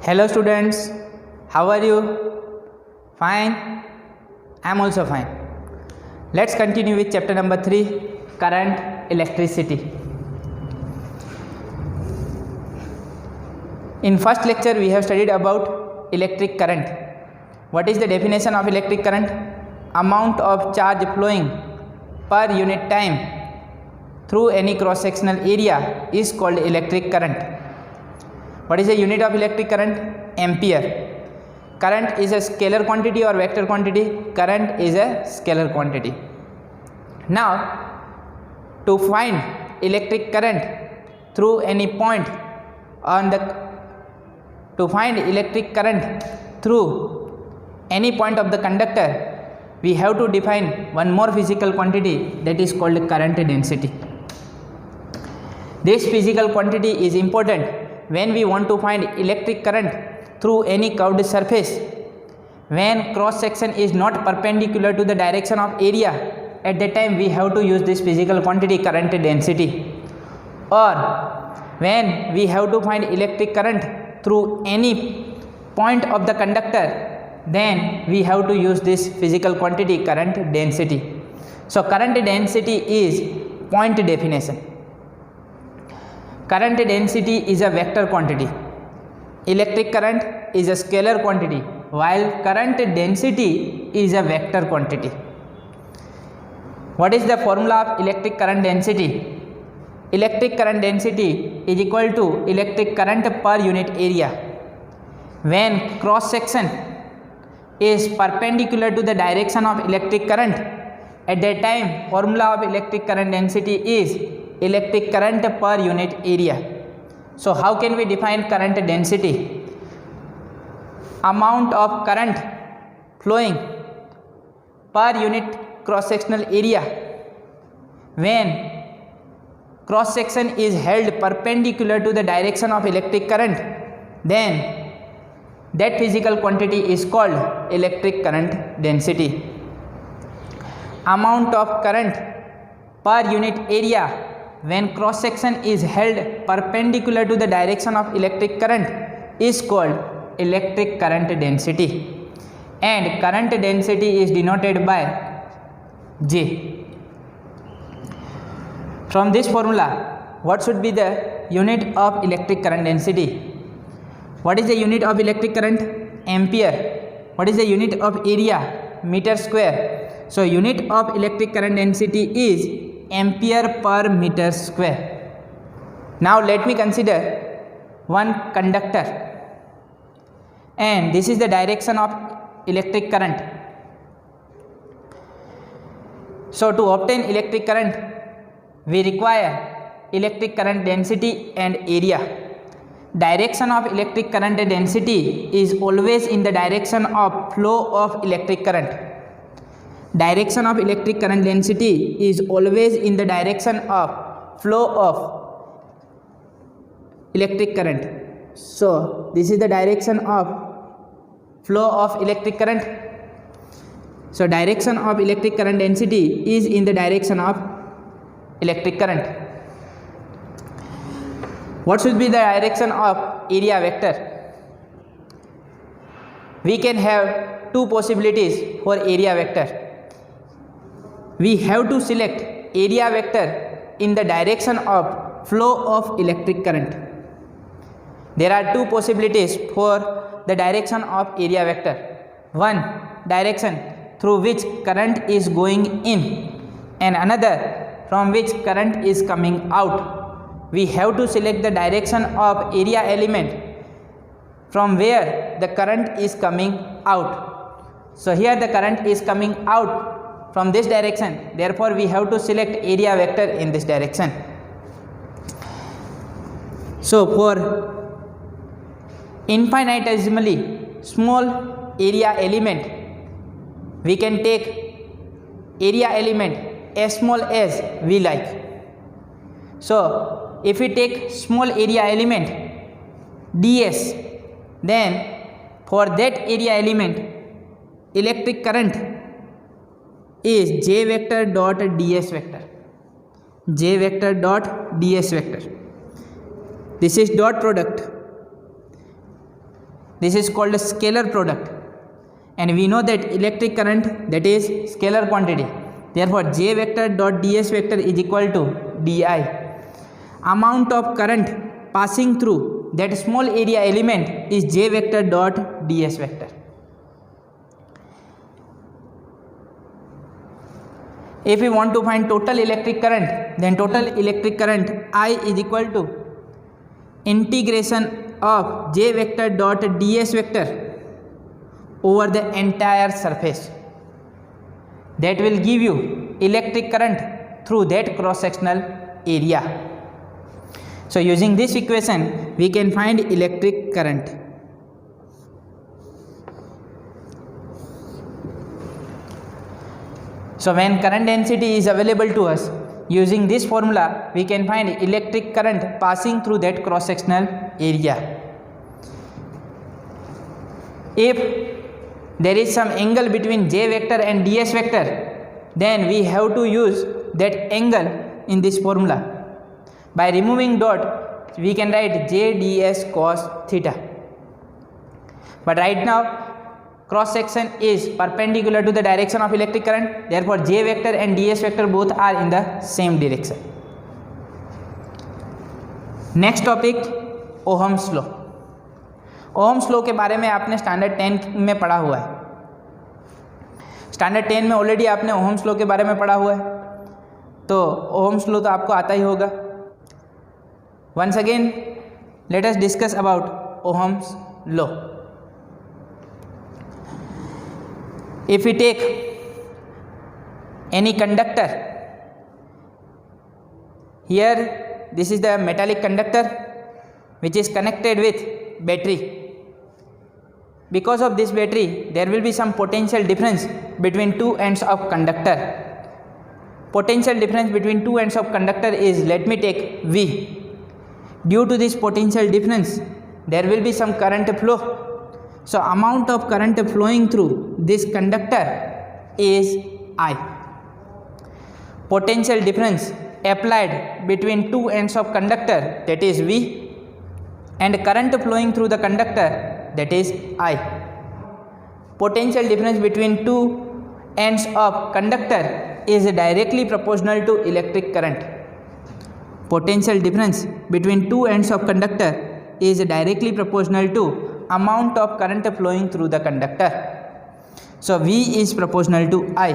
Hello students, how are you? Fine? I am also fine. Let's continue with chapter number 3, current, electricity. In first lecture we have studied about electric current. What is the definition of electric current? Amount of charge flowing per unit time through any cross sectional area is called electric current. What is the unit of electric current? Ampere. Current is a scalar quantity or vector quantity? Current is a scalar quantity. Now, to find electric current through any point on the any point of the conductor, we have to define one more physical quantity, that is called current density. This physical quantity is important when we want to find electric current through any curved surface, when cross section is not perpendicular to the direction of area. At that time we have to use this physical quantity, current density. Or when we have to find electric current through any point of the conductor, then we have to use this physical quantity, current density. So current density is point definition. Current density is a vector quantity. Electric current is a scalar quantity, while current density is a vector quantity. What is the formula of electric current density? Electric current density is equal to electric current per unit area. When cross section is perpendicular to the direction of electric current, at that time formula of electric current density is electric current per unit area. So how can we define current density? Amount of current flowing per unit cross sectional area when cross section is held perpendicular to the direction of electric current, then that physical quantity is called electric current density. Amount of current per unit area when cross section is held perpendicular to the direction of electric current is called electric current density, and current density is denoted by J. From this formula, what should be the unit of electric current density? What is the unit of electric current? Ampere. What is the unit of area? Meter square. So unit of electric current density is ampere per meter square. Now let me consider one conductor, and this is the direction of electric current. So to obtain electric current, we require electric current density and area. Direction of electric current density is always in the direction of flow of electric current. Direction of electric current density is always in the direction of flow of electric current. So this is the direction of flow of electric current. So direction of electric current density is in the direction of electric current. What should be the direction of area vector? We can have two possibilities for area vector. We have to select area vector in the direction of flow of electric current. There are two possibilities for the direction of area vector. One direction through which current is going in, and another from which current is coming out. We have to select the direction of area element from where the current is coming out. So here the current is coming out from this direction, therefore we have to select area vector in this direction. So for infinitesimally small area element, we can take area element as small as we like. So if we take small area element ds, then for that area element electric current is J vector dot ds vector. J vector dot ds vector. This is dot product. This is called a scalar product, and we know that electric current, that is scalar quantity. Therefore, J vector dot ds vector is equal to di. Amount of current passing through that small area element is J vector dot ds vector. If we want to find total electric current, then total electric current I is equal to integration of J vector dot ds vector over the entire surface. That will give you electric current through that cross sectional area. So using this equation we can find electric current. So when current density is available to us, using this formula we can find electric current passing through that cross sectional area. If there is some angle between J vector and ds vector, then we have to use that angle in this formula. By removing dot, we can write J ds cos theta. But right now, cross section is perpendicular to the direction of electric current. Therefore, J vector and ds vector both are in the same direction. Next topic, Ohm's law. Ohm's law के बारे में आपने standard 10 में पढ़ा हुआ है. Standard 10 में already आपने ओहम्स लॉ के बारे में पढ़ा हुआ है, तो ओहम्स लॉ तो आपको आता ही होगा. Once again let us discuss about Ohm's law. If we take any conductor, here this is the metallic conductor which is connected with battery. Because of this battery there will be some potential difference between two ends of conductor. Potential difference between two ends of conductor is, let me take V. Due to this potential difference there will be some current flow. So amount of current flowing through this conductor is I. Potential difference applied between two ends of conductor, that is V, and current flowing through the conductor, that is I. Potential difference between two ends of conductor is directly proportional to electric current. Potential difference between two ends of conductor is directly proportional to amount of current flowing through the conductor. So V is proportional to I.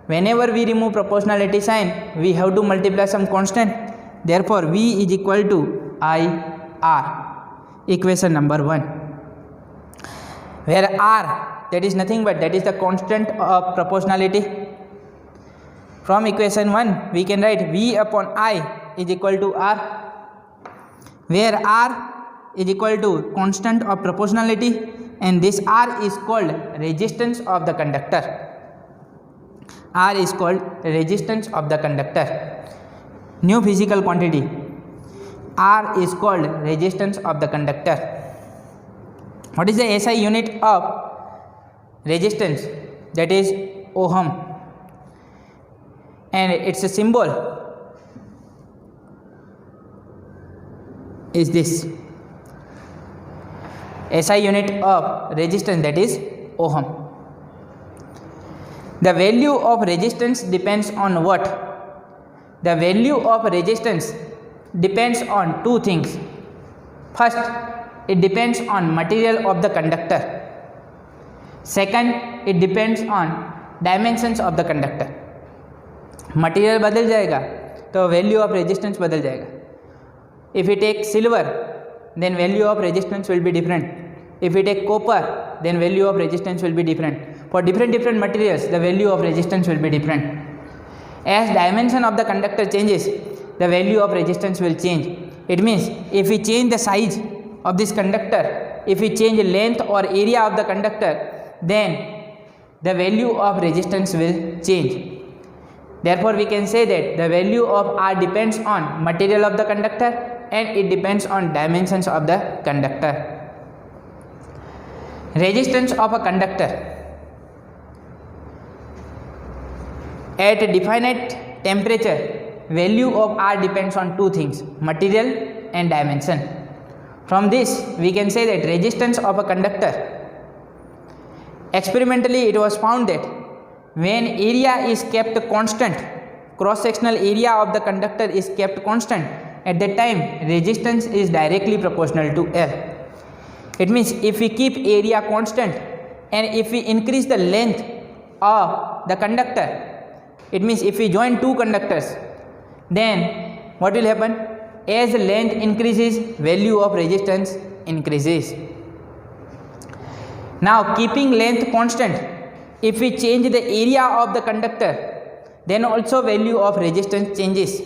Whenever we remove proportionality sign, we have to multiply some constant. Therefore V is equal to I R. Equation number 1, where R, that is nothing but that is the constant of proportionality. From equation 1 we can write V upon I is equal to R, where R is equal to constant of proportionality, and this R is called resistance of the conductor. R is called resistance of the conductor. New physical quantity, R is called resistance of the conductor. What is the SI unit of resistance? That is ohm, and its a symbol is this. SI unit of resistance, that is ohm. The value of resistance depends on what? The value of resistance depends on two things. First, it depends on material of the conductor. Second, it depends on dimensions of the conductor. Material बदल जाएगा तो value of resistance बदल जाएगा. If we take silver, then value of resistance will be different. If we take copper, then value of resistance will be different. For different materials, the value of resistance will be different. As dimension of the conductor changes, the value of resistance will change. It means if we change the size of this conductor, if we change length or area of the conductor, then the value of resistance will change. Therefore we can say that the value of R depends on material of the conductor and it depends on dimensions of the conductor. Resistance of a conductor at a definite temperature, value of R depends on two things, material and dimension. From this we can say that resistance of a conductor, experimentally it was found that when area is kept constant, cross sectional area of the conductor is kept constant, at that time resistance is directly proportional to L. It means if we keep area constant and if we increase the length of the conductor, it means if we join two conductors, then what will happen? As length increases, value of resistance increases. Now keeping length constant, if we change the area of the conductor, then also value of resistance changes.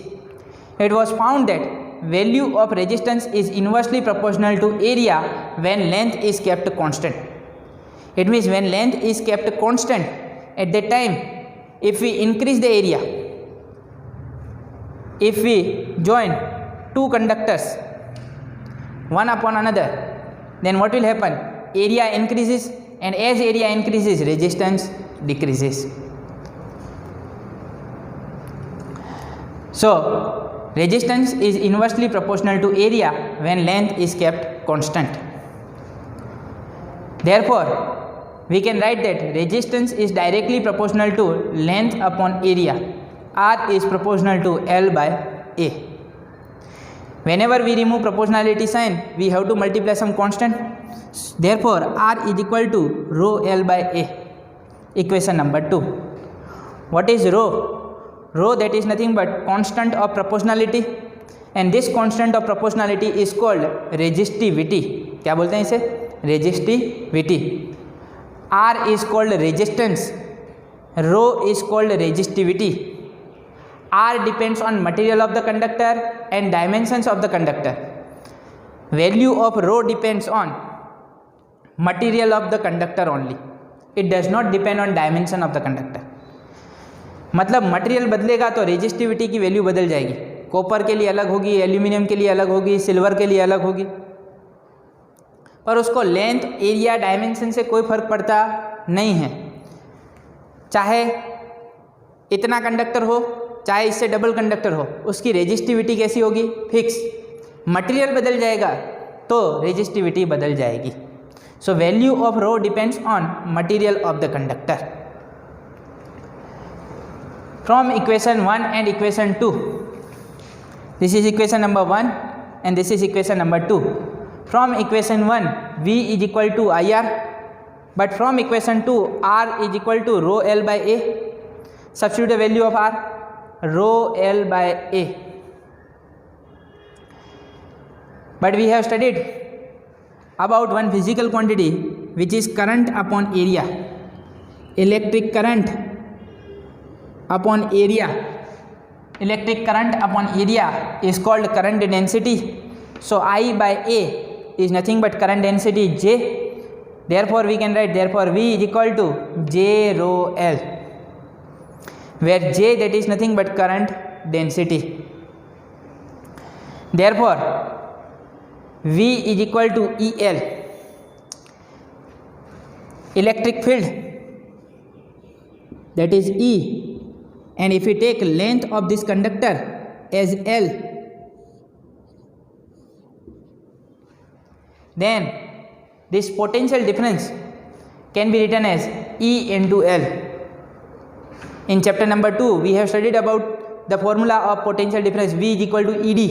It was found that value of resistance is inversely proportional to area when length is kept constant. It means when length is kept constant, at that time if we increase the area, if we join two conductors one upon another, then what will happen? Area increases, and as area increases, resistance decreases. So resistance is inversely proportional to area when length is kept constant. Therefore we can write that resistance is directly proportional to length upon area. R is proportional to L by A. Whenever we remove proportionality sign, we have to multiply some constant. Therefore R is equal to rho L by A. Equation number 2. What is rho? Rho, that is nothing but constant of proportionality, and this constant of proportionality is called resistivity. क्या बोलते हैं इसे? Resistivity. R is called resistance, rho is called resistivity. R depends on material of the conductor and dimensions of the conductor. Value of rho depends on material of the conductor only. It does not depend on dimension of the conductor. मतलब material बदलेगा तो resistivity की value बदल जाएगी. Copper के लिए अलग होगी, एल्यूमिनियम के लिए अलग होगी, सिल्वर के लिए अलग होगी, पर उसको लेंथ, एरिया, डायमेंशन से कोई फर्क पड़ता नहीं है. चाहे इतना कंडक्टर हो, चाहे इससे डबल कंडक्टर हो, उसकी रेजिस्टिविटी कैसी होगी? फिक्स. मटेरियल बदल जाएगा तो रेजिस्टिविटी बदल जाएगी. So value of rho depends on material of the conductor. From equation 1 and equation 2, this is equation number 1 and this is equation number 2. From equation 1 V is equal to IR, but from equation 2 R is equal to rho L by A. Substitute the value of R, rho L by A. But we have studied about one physical quantity which is current upon area. Electric current upon area. Electric current upon area is called current density. So I by A is nothing but current density J. Therefore we can write, therefore V is equal to J rho L, where J, that is nothing but current density. Therefore V is equal to EL, electric field, that is E. And if we take length of this conductor as L, then this potential difference can be written as E into L. In chapter number 2 we have studied about the formula of potential difference. V is equal to ED,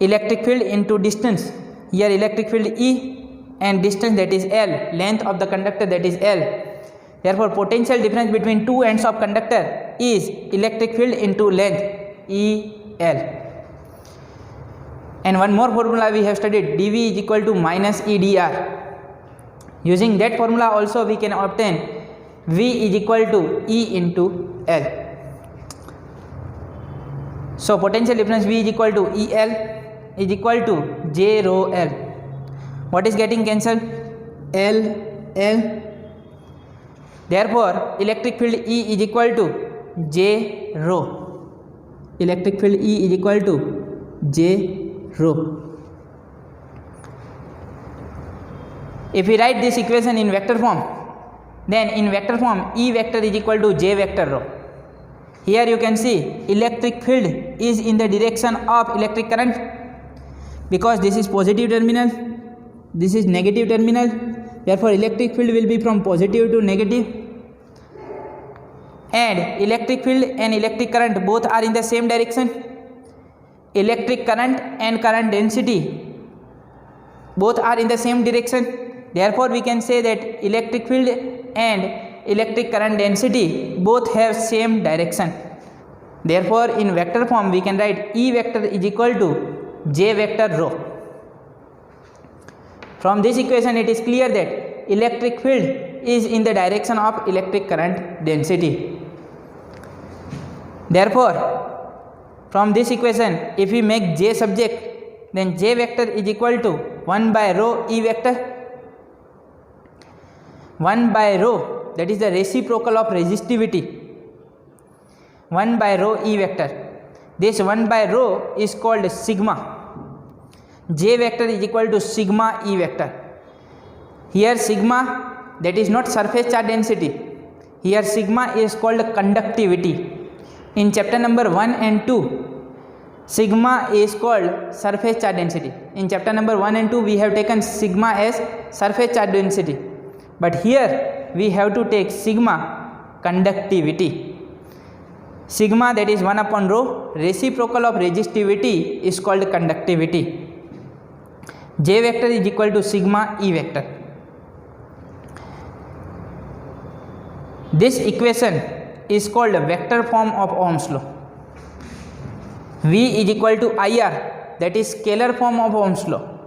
electric field into distance. Here electric field E and distance, that is L, length of the conductor, that is L. Therefore potential difference between two ends of conductor is electric field into length, EL. And one more formula we have studied, dV is equal to minus EdR. Using that formula also we can obtain V is equal to E into L. So potential difference V is equal to EL is equal to J rho L. What is getting cancelled? L. Therefore electric field E is equal to J rho. Electric field E is equal to J rho. If we write this equation in vector form, then in vector form E vector is equal to J vector rho. Here you can see electric field is in the direction of electric current. because this is positive terminal, this is negative terminal, therefore electric field will be from positive to negative, and electric field and electric current both are in the same direction. Electric current and current density both are in the same direction, therefore we can say that electric field and electric current density both have same direction. Therefore in vector form we can write E vector is equal to J vector rho. From this equation it is clear that electric field is in the direction of electric current density. Therefore from this equation if we make J subject, then J vector is equal to 1 by rho E vector. 1 by rho, that is the reciprocal of resistivity, 1 by rho E vector. This 1 by rho is called sigma. J vector is equal to sigma E vector. Here sigma, that is not surface charge density, here sigma is called conductivity. In chapter number 1 and 2, sigma is called surface charge density. In chapter number 1 and 2 we have taken sigma as surface charge density, but here we have to take sigma conductivity. Sigma, that is 1 upon rho, reciprocal of resistivity is called conductivity. J vector is equal to sigma E vector. This equation is called vector form of Ohm's law. V is equal to IR, that is scalar form of Ohm's law.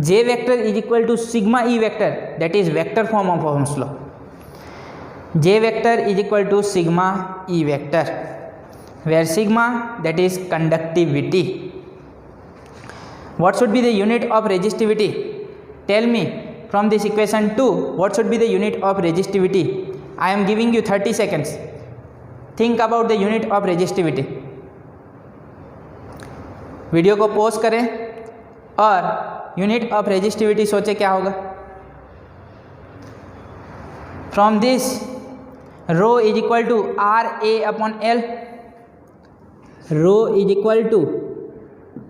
J vector is equal to sigma E vector, that is vector form of Ohm's law. J vector is equal to sigma E vector, where sigma, that is conductivity. What should be the unit of resistivity? Tell me from this equation 2 what should be the unit of resistivity. I am giving you 30 seconds. Think about the unit of resistivity. Video को पॉज करें और unit of resistivity सोचे क्या होगा. From this rho is equal to R A upon L. Rho is equal to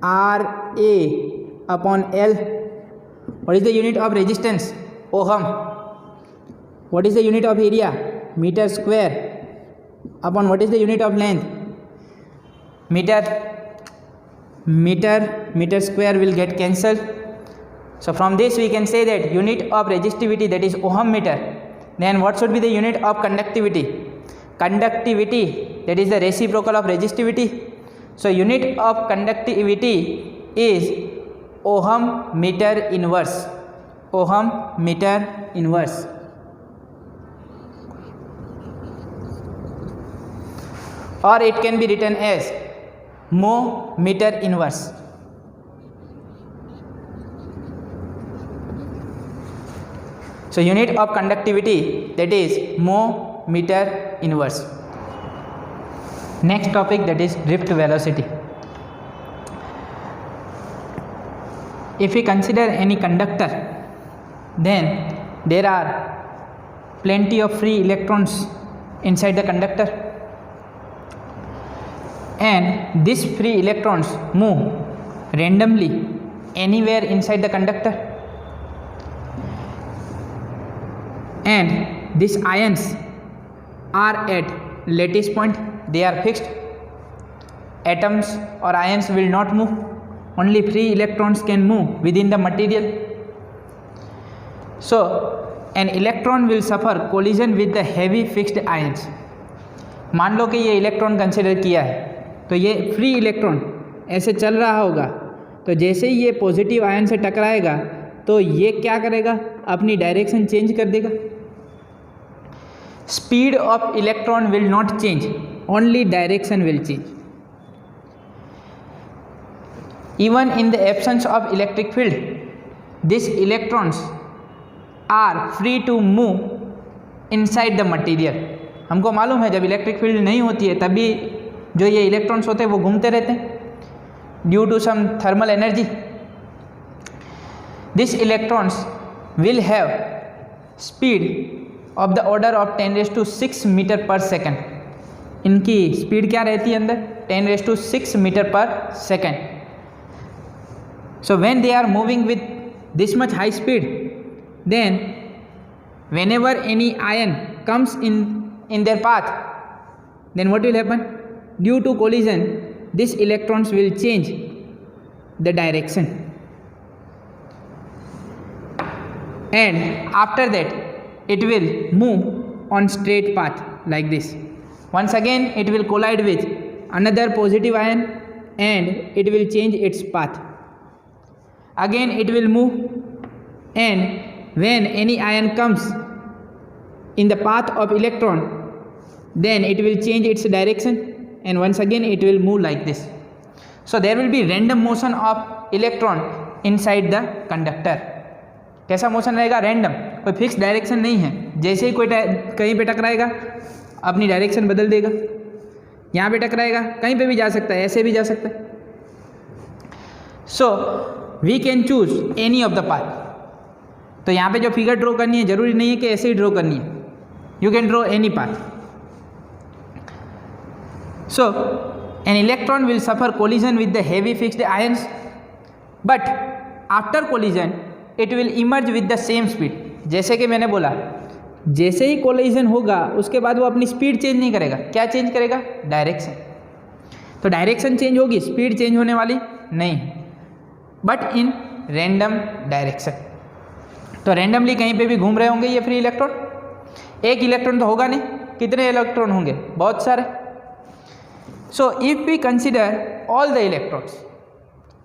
R A upon L. What is the unit of resistance? Ohm. What is the unit of area? Metre square upon what is the unit of length? Metre. Meter square will get cancelled. So from this we can say that unit of resistivity, that is ohm meter. Then what should be the unit of conductivity? Conductivity, that is the reciprocal of resistivity. So unit of conductivity is ohm meter inverse. Ohm meter inverse. Or it can be written as mho meter inverse. So unit of conductivity, that is mho meter inverse. Next topic, that is drift velocity. If we consider any conductor, then there are plenty of free electrons inside the conductor, and these free electrons move randomly anywhere inside the conductor, and these ions are at lattice point, they are fixed. Atoms or ions will not move, only free electrons can move within the material. So an electron will suffer collision with the heavy fixed ions. मान लो कि ये electron consider किया है, तो ये free electron ऐसे चल रहा होगा, तो जैसे ही ये पॉजिटिव आयन से टकराएगा तो ये क्या करेगा? अपनी डायरेक्शन चेंज कर देगा. Speed of electron will not change, only direction will change. Even in the absence of electric field, this electrons are free to move inside the material. हमको मालूम है जब इलेक्ट्रिक फील्ड नहीं होती है तभी जो ये इलेक्ट्रॉन्स होते हैं वो घूमते रहते हैं due to some thermal energy. This electrons will have speed of the order of 10⁶ metre per second. इनकी स्पीड क्या रहती है अंदर? 10⁶ metre per second. So when they are moving with this much high speed, then whenever any ion comes in their path, then what will happen? Due to collision, these electrons will change the direction, and after that it will move on straight path like this. Once again it will collide with another positive ion and it will change its path. Again it will move, and when any ion comes in the path of electron, then it will change its direction, and once again it will move like this. So there will be random motion of electron inside the conductor. कैसा motion रहेगा? Random, कोई fix direction नहीं है. जैसे ही कोई कहीं पे टकराएगा अपनी डायरेक्शन बदल देगा. यहाँ पे टकराएगा, कहीं पे भी जा सकता है, ऐसे भी जा सकता है. So we can choose any of the path. तो यहाँ पे जो फिगर ड्रॉ करनी है जरूरी नहीं है कि ऐसे ही ड्रॉ करनी है. You can draw any path. So an electron will suffer collision with the heavy fixed ions, but after collision it will emerge with the same speed. जैसे कि मैंने बोला, जैसे ही कोलिजन होगा उसके बाद वो अपनी स्पीड चेंज नहीं करेगा. क्या चेंज करेगा? डायरेक्शन. तो डायरेक्शन चेंज होगी, स्पीड चेंज होने वाली नहीं, बट इन रैंडम डायरेक्शन. तो रैंडमली कहीं पे भी घूम रहे होंगे ये फ्री इलेक्ट्रॉन. एक इलेक्ट्रॉन तो होगा नहीं, कितने इलेक्ट्रॉन होंगे? बहुत सारे. So if we consider all the electrons,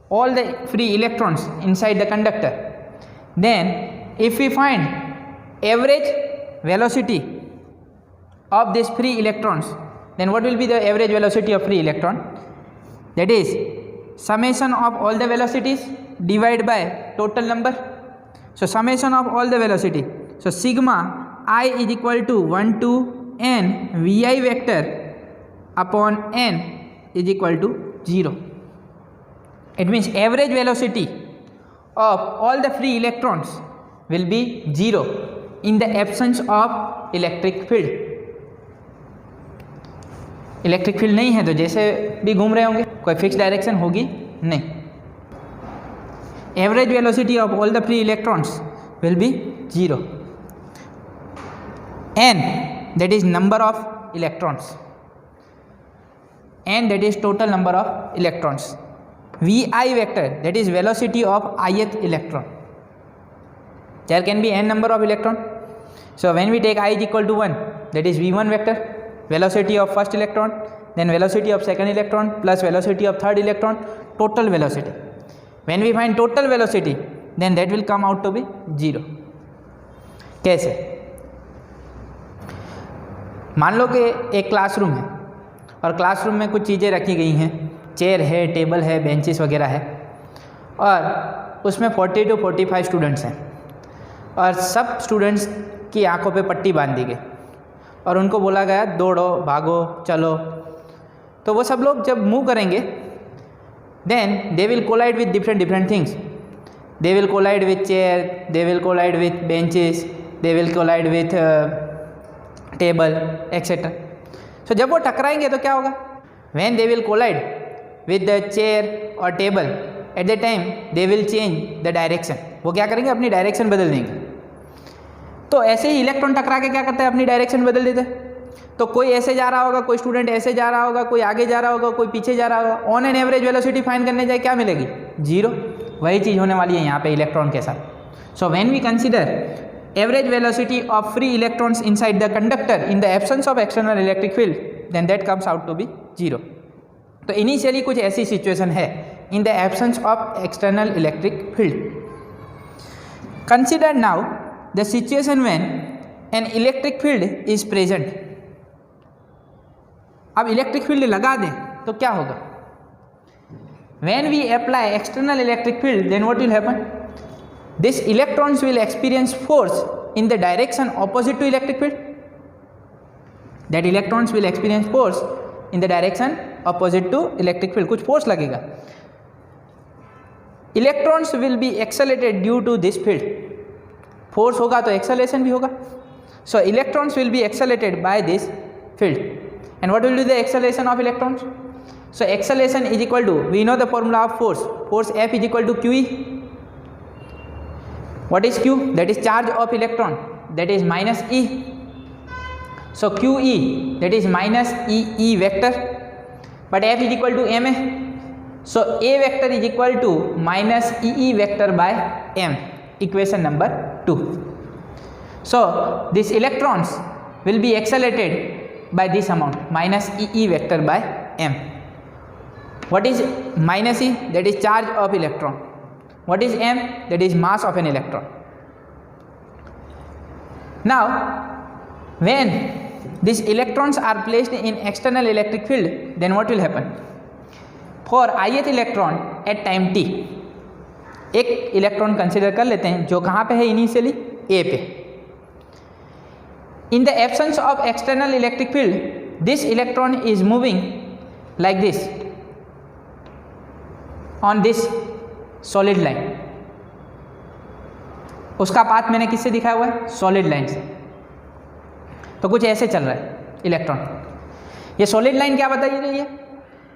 all the free electrons inside the conductor, then if we find average velocity of these free electrons, then what will be the average velocity of free electron? That is summation of all the velocities divided by total number. So summation of all the velocity, so sigma I is equal to 1 to n vi vector upon n is equal to 0. It means average velocity of all the free electrons will be 0 in the absence of electric field. Electric field नहीं है तो जैसे भी घूम रहे होंगे, कोई fix direction होगी नहीं. Average velocity of all the free electrons will be 0. n that is number of electrons, and that is total number of electrons. Vi vector, that is velocity of ith electron. There can be n number of electron. So when we take I is equal to 1, that is v1 vector, velocity of first electron, then velocity of second electron plus velocity of third electron, total velocity. When we find total velocity, then that will come out to be 0. कैसे? मान लो कि एक classroom है और classroom में कुछ चीज़ें रखी गई हैं, चेयर है, टेबल है, बेंचेस वगैरह है, और उसमें 40 to 45 स्टूडेंट्स हैं, और सब स्टूडेंट्स की आंखों पे पट्टी बांध दी गई और उनको बोला गया दौड़ो, भागो, चलो. तो वो सब लोग जब मूव करेंगे, then they will collide with different things. They will collide with chair, they will collide with benches, they will collide with table etcetera. So जब वो टकराएंगे तो क्या होगा? When they will collide with the chair और table, at the time they will change the direction. वो क्या करेंगे? अपनी डायरेक्शन बदल देंगे. तो ऐसे ही इलेक्ट्रॉन टकरा के क्या करता है? अपनी डायरेक्शन बदल देता है. तो कोई ऐसे जा रहा होगा, कोई स्टूडेंट ऐसे जा रहा होगा, कोई आगे जा रहा होगा, कोई पीछे जा रहा होगा. On an average velocity find करने जाए, क्या मिलेगी? 0. वही चीज़ होने वाली है यहाँ पे इलेक्ट्रॉन के साथ. So when we consider average velocity of free electrons inside the conductor in the absence of external electric field, then that comes out to be 0. तो इनिशियली कुछ ऐसी सिचुएशन है in the absence of external electric field. Consider now the situation when an electric field is present. अब electric field लगा दें तो क्या होगा? When we apply external electric field, then what will happen? These electrons will experience force in the direction opposite to electric field. That electrons will experience force in the direction opposite to electric field. कुछ force लगेगा. Electrons will be accelerated due to this field. Force होगा तो acceleration भी होगा. So electrons will be accelerated by this field. And what will be the acceleration of electrons? So acceleration is equal to, we know the formula of force, force F is equal to QE. What is Q? That is charge of electron, that is minus E. So QE, that is minus EE vector, but F is equal to ma. So A vector is equal to minus EE vector by m, equation number 2. So these electrons will be accelerated by this amount, minus EE vector by m. What is minus E? That is charge of electron. What is m? That is mass of an electron. Now when these electrons are placed in external electric field, then what will happen? For ith electron at time t, एक electron consider कर लेते हैं जो कहाँ पे है initially, ए पे. In the absence of external electric field, this electron is moving like this on this solid line. उसका पाथ मैंने किससे दिखाया हुआ है? सॉलिड लाइन से. तो कुछ ऐसे चल रहा है इलेक्ट्रॉन. ये सॉलिड लाइन क्या बताई रही है?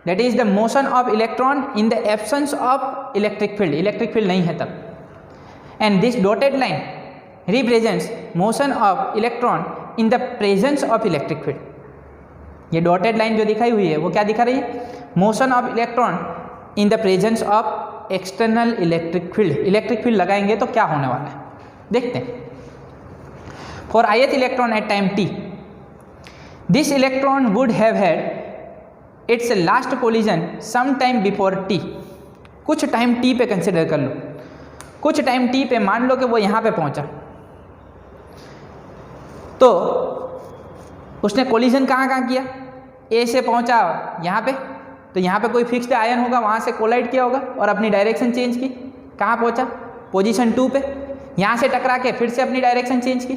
That is the motion of electron in the absence of electric field. Electric field नहीं है तब. And this dotted line represents motion of electron in the presence of electric field. ये dotted line जो दिखाई हुई है वो क्या दिखा रही है? Motion of electron in the presence of external electric field. Electric field लगाएंगे तो क्या होने वाला है देखते हैं. For ith electron eight time t, this electron would have had its last collision some time before t. कुछ टाइम t पे कंसिडर कर लो. कुछ टाइम t पे मान लो कि वो यहाँ पे पहुँचा, तो उसने कोलिजन कहाँ कहाँ किया? a से पहुँचा यहाँ पे, तो यहाँ पे कोई फिक्स्ड आयन होगा, वहाँ से कोलाइड किया होगा और अपनी डायरेक्शन चेंज की. कहाँ पहुँचा? पोजीशन 2 पे. यहाँ से टकरा के फिर से अपनी डायरेक्शन चेंज की.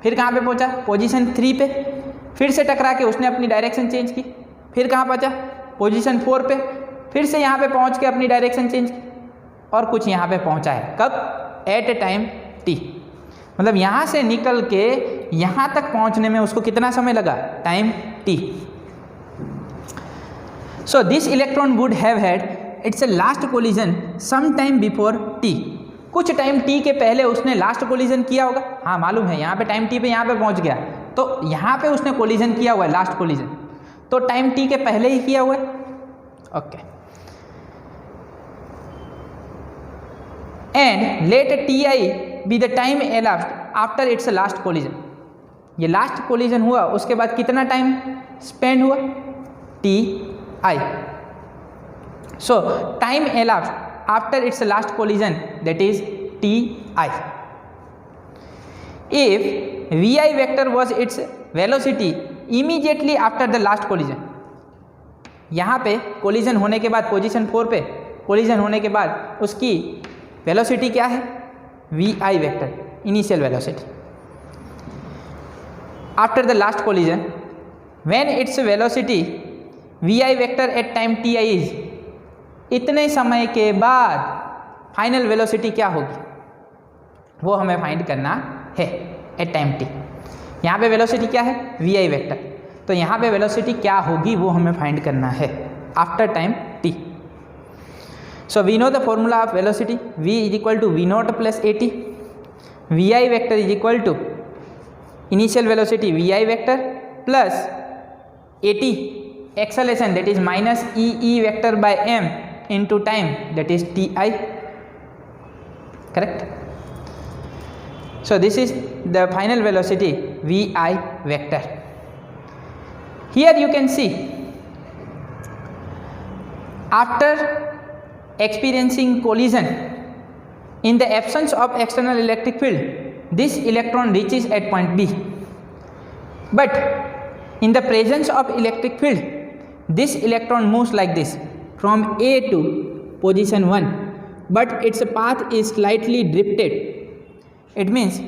फिर कहाँ पे पहुँचा? पोजीशन 3 पे. फिर से टकरा के उसने अपनी डायरेक्शन चेंज की. फिर कहाँ पहुँचा? पोजीशन 4 पे. फिर से यहाँ पे पहुँच के अपनी डायरेक्शन चेंज की और कुछ यहाँ पे पहुँचा है. कब? At a time t. मतलब यहाँ से निकल के यहाँ तक पहुँचने में उसको कितना समय लगा? Time t. So this electron would have had its last collision some time before t. कुछ टाइम t के पहले उसने लास्ट कोलिजन किया होगा. हाँ मालूम है, यहाँ पे टाइम t पे यहाँ पे पहुँच गया, तो यहाँ पे उसने कोलिजन किया हुआ है, लास्ट कोलिजन. तो टाइम t के पहले ही किया हुआ है. Okay. And let ti be the time elapsed after it's last collision. ये लास्ट कोलिजन हुआ, उसके बाद कितना टाइम स्पेंड हुआ? ti. So time elapsed after its last collision, that is ti. If vi vector was its velocity immediately after the last collision, यहाँ पे collision होने के बाद पोजीशन 4 पे कोलिजन होने के बाद उसकी वेलोसिटी क्या है? vi vector, initial velocity. After the last collision, when its velocity vi vector at time ti is, इतने समय के बाद फाइनल वेलोसिटी क्या होगी वो हमें फाइंड करना है एट टाइम t. यहाँ पे वेलोसिटी क्या है? vi vector. तो यहाँ पे वेलोसिटी क्या होगी वो हमें फाइंड करना है after time t. So we know the formula of velocity. v is equal to v naught plus at. vi vector is equal to initial velocity vi vector plus at acceleration, that is minus EE vector by m into time, that is ti. Correct? So this is the final velocity vi vector. Here you can see, after experiencing collision in the absence of external electric field, this electron reaches at point B. But in the presence of electric field, this electron moves like this from A to position 1, but its path is slightly drifted. It means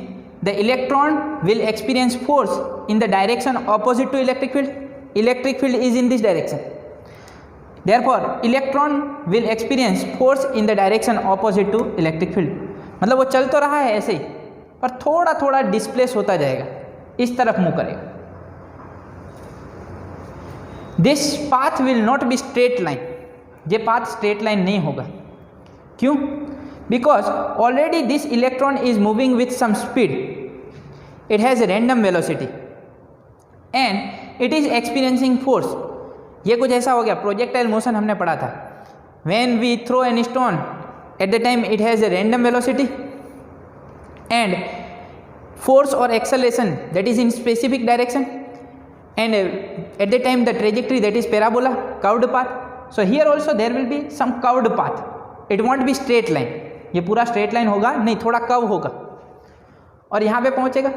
the electron will experience force in the direction opposite to electric field. Electric field is in this direction. Therefore, electron will experience force in the direction opposite to electric field. मतलब वो चल तो रहा है ऐसे ही, पर थोड़ा थोड़ा डिस्प्लेस होता जाएगा, इस तरफ मूव करेगा. This path will not be straight line, ये पाथ स्ट्रेट लाइन नहीं होगा। क्यों? Because already this electron is moving with some speed, it has random velocity and it is experiencing force. ये कुछ ऐसा हो गया, प्रोजेक्टाइल मोशन हमने पढ़ा था, when we throw an stone at the time it has a random velocity and force or acceleration that is in specific direction, and at the time the trajectory that is parabola, curved path. So here also there will be some curved path, it won't be straight line, ये पूरा straight line होगा नहीं, थोड़ा curve होगा और यहाँ पे पहुँचेगा,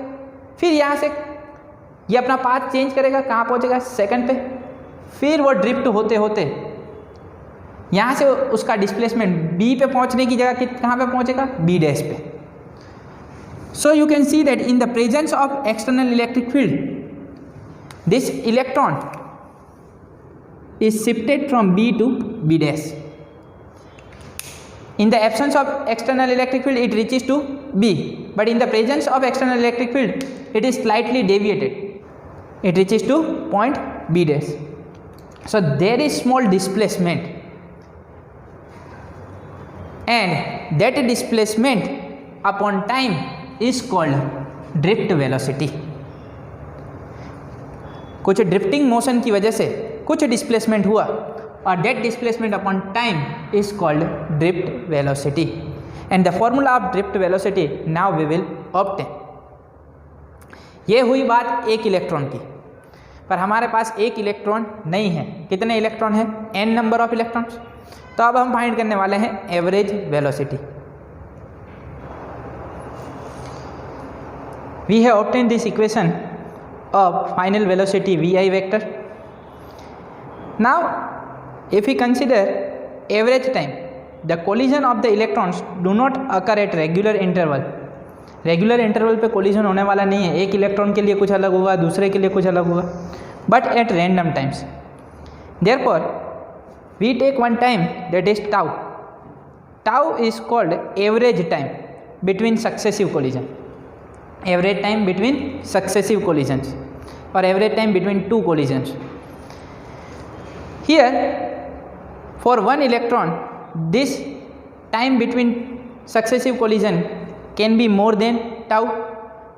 फिर यहाँ से ये अपना पाथ चेंज करेगा, कहाँ पहुँचेगा? सेकंड पे, फिर वो ड्रिफ्ट होते होते यहाँ से उसका डिस्प्लेसमेंट बी पे पहुँचने की जगह कहाँ पे पहुँचेगा? बी डैश पे। So you can see that in the presence of external electric field, this electron is shifted from B to B dash. In the absence of external electric field, it reaches to B, but in the presence of external electric field, it is slightly deviated. It reaches to point B dash. So there is small displacement, and that displacement upon time is called drift velocity. कुछ drifting motion की वजह से कुछ displacement हुआ और that displacement upon time is called drift velocity, and the formula of drift velocity now we will obtain. ये हुई बात एक इलेक्ट्रॉन की, पर हमारे पास एक इलेक्ट्रॉन नहीं है। कितने इलेक्ट्रॉन हैं? n number of electrons. तो अब हम फाइंड करने वाले हैं average velocity. We have obtained this equation of final velocity vi vector. Now if we consider average time, the collision of the electrons do not occur at regular interval. Regular interval पे collision होने वाला नहीं है, एक electron के लिए कुछ अलग होगा, दूसरे के लिए कुछ अलग होगा, but at random times. Therefore we take one time that is tau. Tau is called average time between successive collision, average time between successive collisions or average time between two collisions. Here for one electron this time between successive collision can be more than tau.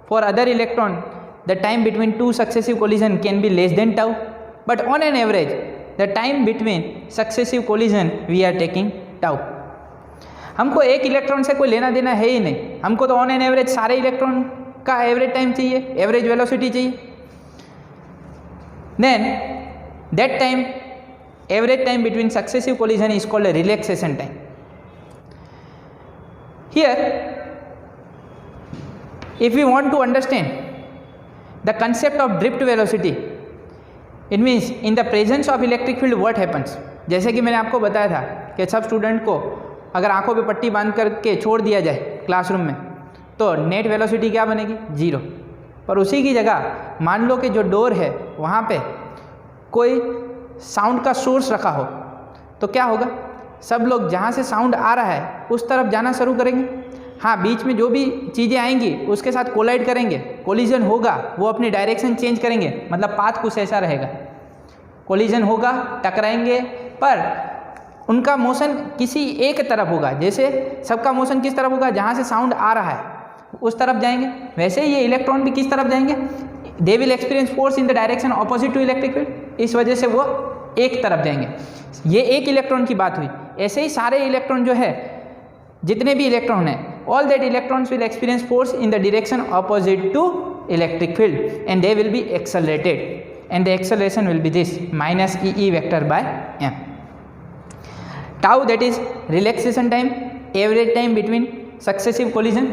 For other electron the time between two successive collision can be less than tau, but on an average the time between successive collision we are taking tau. हमको एक electron से कोई लेना देना है ही नहीं, हमको तो ऑन एन एवरेज सारे इलेक्ट्रॉन का एवरेज टाइम चाहिए, एवरेज वेलोसिटी चाहिए। Then that time average time between successive collision is called relaxation time. Here if you want to understand the concept of drift velocity, it means in the presence of electric field what happens. जैसे कि मैंने आपको बताया था कि सब student को अगर आंखों पे पट्टी बांध करके छोड़ दिया जाए क्लासरूम में तो नेट वेलोसिटी क्या बनेगी? 0। पर उसी की जगह मान लो कि जो डोर है वहाँ पे कोई साउंड का सोर्स रखा हो तो क्या होगा? सब लोग जहाँ से साउंड आ रहा है उस तरफ जाना शुरू करेंगे। हाँ, बीच में जो भी चीज़ें आएंगी उसके साथ कोलाइड करेंगे, कोलिजन होगा, वो अपनी डायरेक्शन चेंज करेंगे, मतलब पाथ कुछ ऐसा रहेगा। कोलिजन होगा, टकराएंगे, पर उनका मोशन किसी एक तरफ होगा। जैसे सबका मोशन किस तरफ होगा? जहाँ से साउंड आ रहा है उस तरफ जाएंगे। वैसे ही ये इलेक्ट्रॉन भी किस तरफ जाएंगे? They will experience force in the direction opposite to electric field, इस वजह से वो एक तरफ जाएंगे। ये एक इलेक्ट्रॉन की बात हुई। ऐसे ही सारे इलेक्ट्रॉन जो है, जितने भी इलेक्ट्रॉन हैं, all that electrons will experience force in the direction opposite to electric field and they will be accelerated, and the acceleration will be this minus E vector by m. Tau that is relaxation time, average time between successive collision.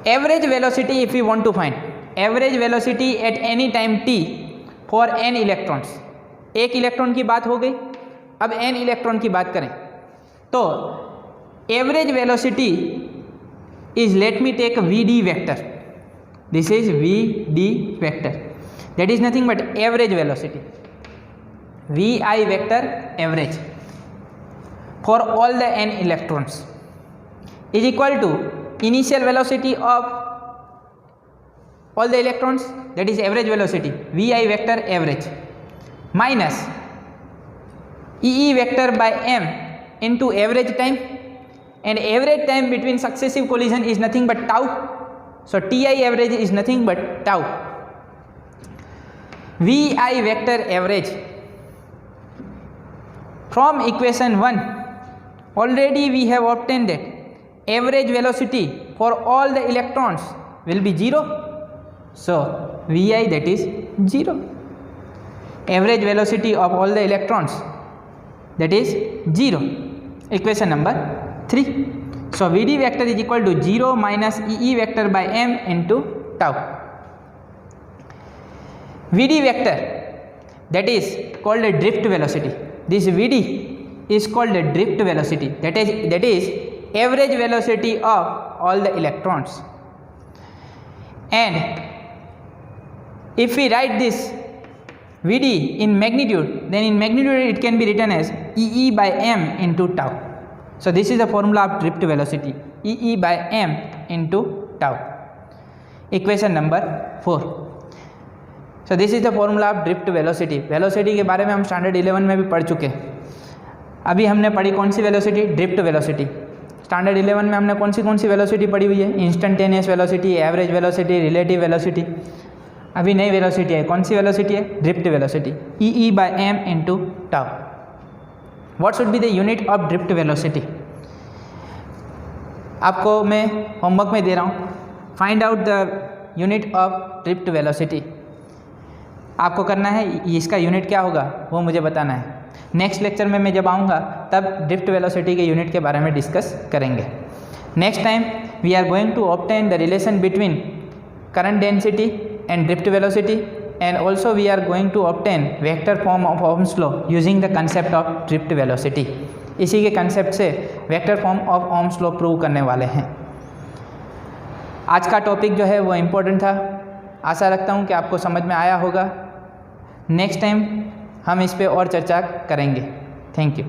Average velocity, if we want to find average velocity at any time t for n electrons, एक electron की बात हो गई। अब n electron की बात करें तो average velocity is, let me take vd vector, this is vd vector, that is nothing but average velocity, vi vector average for all the n electrons is equal to initial velocity of all the electrons, that is average velocity, vi vector average, minus EE vector by m into average time, and average time between successive collision is nothing but tau. So TI average is nothing but tau. VI vector average from equation 1 already we have obtained that average velocity for all the electrons will be 0. So Vi, that is 0. Average velocity of all the electrons, that is 0. Equation number 3. So Vd vector is equal to 0 minus EE vector by m into tau. Vd vector, that is called a drift velocity. This Vd is called a drift velocity, that is average velocity of all the electrons. And if we write this Vd in magnitude, then in magnitude it can be written as EE by m into tau. So this is the formula of drift velocity, EE by m into tau. Equation number 4. So this is the formula of drift velocity. Velocity के बारे में हम standard 11 में भी पढ़ चुके हैं. अभी हमने पढ़ी कौन सी वेलोसिटी? Drift velocity. स्टैंडर्ड 11 में हमने कौन सी वेलोसिटी पढ़ी हुई है? Instantaneous velocity, average velocity, relative velocity. अभी नई वेलोसिटी है, कौन सी वेलोसिटी है? Drift velocity, EE by m into tau. What should be the unit of drift velocity? आपको मैं होमवर्क में दे रहा हूँ. Find out the unit of drift velocity. आपको करना है, इसका यूनिट क्या होगा वो मुझे बताना है. नेक्स्ट लेक्चर में मैं जब आऊँगा तब ड्रिफ्ट वेलोसिटी के यूनिट के बारे में डिस्कस करेंगे. Next time we are going to obtain the relation between current density and drift velocity, and also we are going to obtain vector form of Ohm's law using the concept of drift velocity. इसी के concept से vector form of Ohm's law prove करने वाले हैं. आज का topic जो है वो इम्पोर्टेंट था. आशा रखता हूँ कि आपको समझ में आया होगा. नेक्स्ट टाइम हम इस पे और चर्चा करेंगे. Thank you.